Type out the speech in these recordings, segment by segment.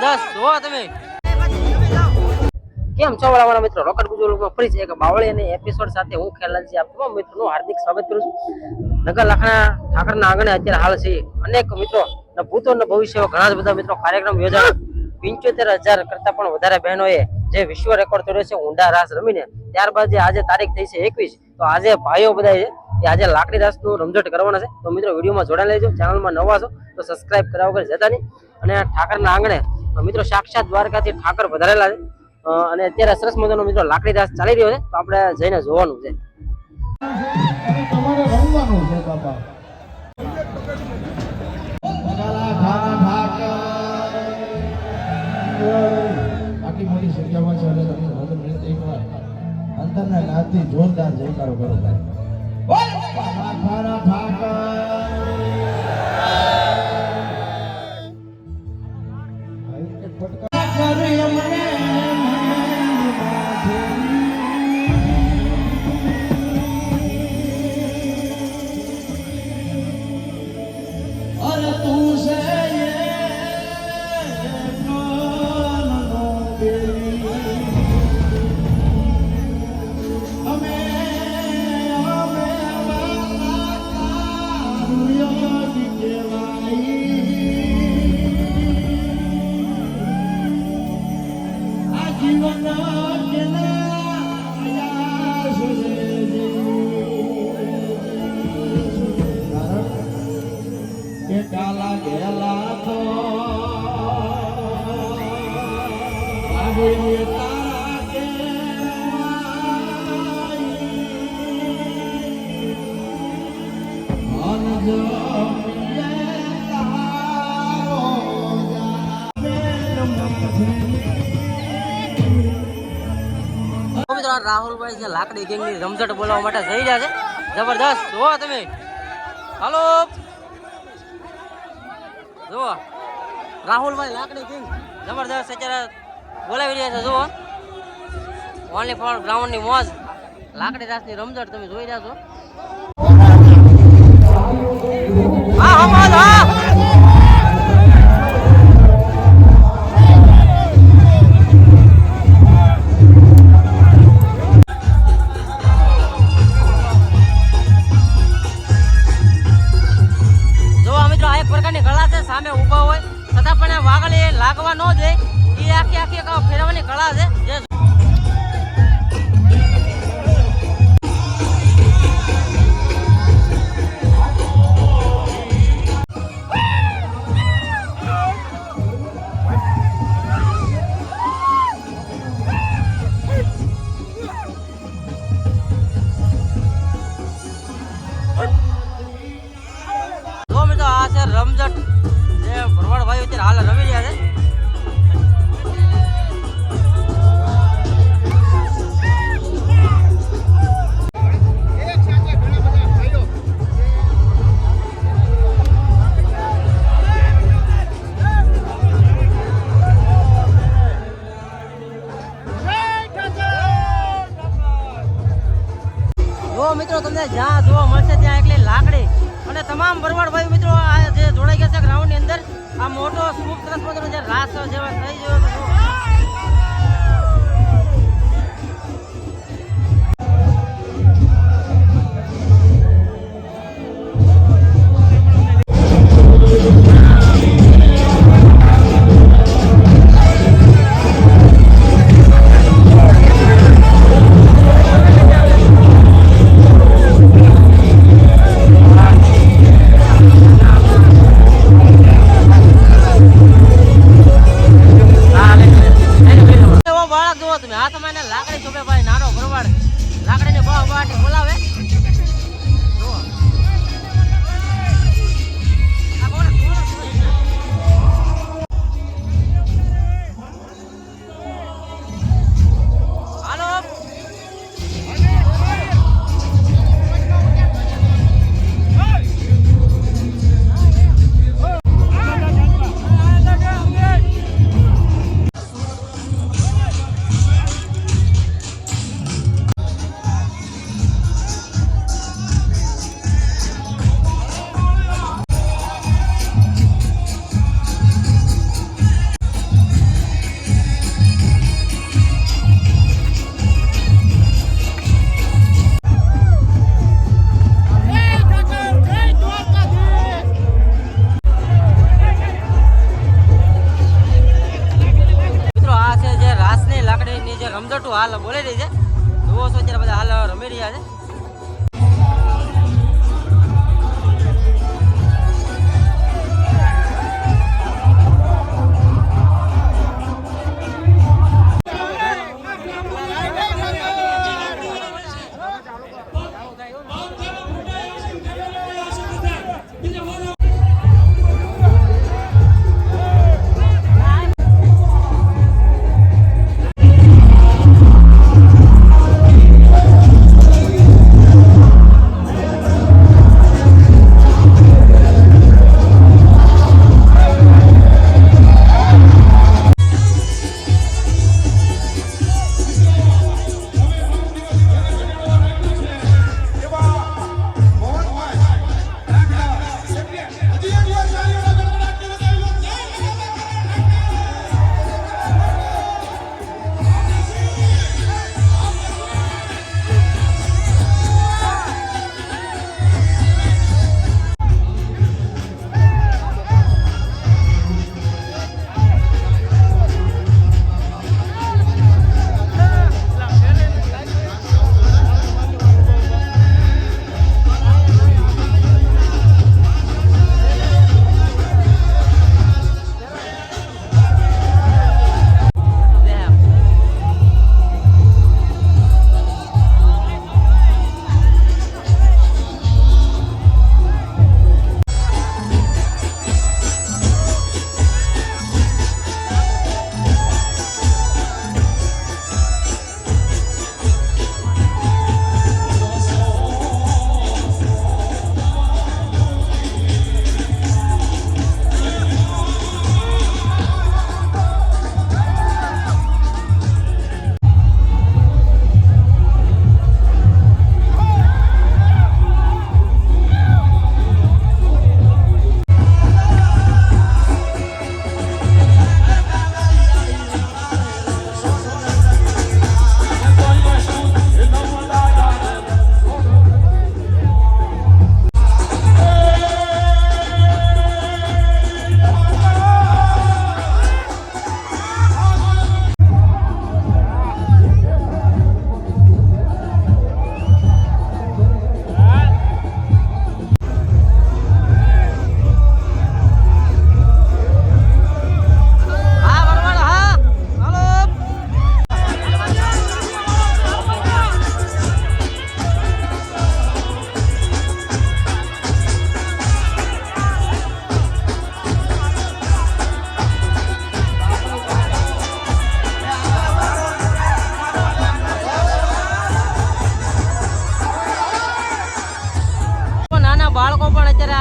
જબરદસ્ત જો તમે કેમ છો વાળા મિત્રો રોકડ ગુજરોમાં ફરી છે એક બાવળી અને એપિસોડ સાથે હું ખેલાજી આપ તમામ મિત્રોનું હાર્દિક સ્વાગત કરું છું. નગર લાખણા ઠાકરના આંગણે અત્યારે હાલ છે અનેક મિત્રો ભૂતો અને ભવિષ્ય ઘણા બધા મિત્રો કાર્યક્રમ યોજાયો. 75,000 કરતા પણ વધારે બહેનોએ જે વિશ્વ રેકોર્ડ તોડ્યો છે ઊંડા રાસ રમીને. ત્યારબાદ જે આજે તારીખ થઈ છે 21, તો આજે ભાઈઓ બધા છે એ આજે લાકડી રાસનું રમઝટ કરવાના છે. તો મિત્રો વિડીયોમાં જોડાઈ લેજો, ચેનલમાં નવા છો તો સબસ્ક્રાઇબ કરવા વગર જતા નહીં. અને ઠાકરના આંગણે મિત્રો સાક્ષાત દ્વારકાથી ઠાકર વધારેલા છે અને અત્યારે સરસ મજાનો મિત્રો લાકડી રાસ ચાલી રહ્યો છે, તો આપણે જઈને જોવાનું છે. તમારે રમવાનું છે બાપા. આટલી મોટી સંખ્યામાં છે એટલે તમે એકવાર અંતરના નાદથી જોરદાર જયકારો કરો ભાઈ. રાહુલભાઈ છે લાકડી ગેંગની રમઝટ બોલાવવા માટે જઈ રહ્યા છે. જબરદસ્ત જુઓ તમે, હાલો જુઓ રાહુલભાઈ લાકડી ગેંગ જબરદસ્ત અત્યારે બોલાવી રહ્યા છે. જુઓ ઓનલી ફોર ગ્રાઉન્ડ ની મોજ, લાકડી રાસની રમઝટ તમે જોઈ રહ્યા છો. હા હા હા સામે ઉભા હોય છતાં પણ વાગળી લાગવા ન દે, એ આખી આખી ફેરવવાની કળા છે. આ છે રમઝટ જે ભરવાડ ભાઈ અત્યારે હાલ રમી રહ્યા છે. જો મિત્રો તમને જ્યાં જોવા મળશે ત્યાં એકલી લાકડી અને તમામ ભરવાડ ભાઈ મિત્રો જે જોડાઈ ગયા છે ગ્રાઉન્ડ ની અંદર. આ મોટો ખૂબ સરસ મજાનો જે રાસ જેવા થઈ ગયો છે.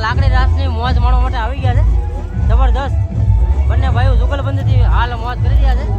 લાકડી રાસની મોજ માણવા માટે આવી ગયા છે જબરદસ્ત બંને ભાઈઓ જુગલબંધીથી હાલ મોજ કરી રહ્યા છે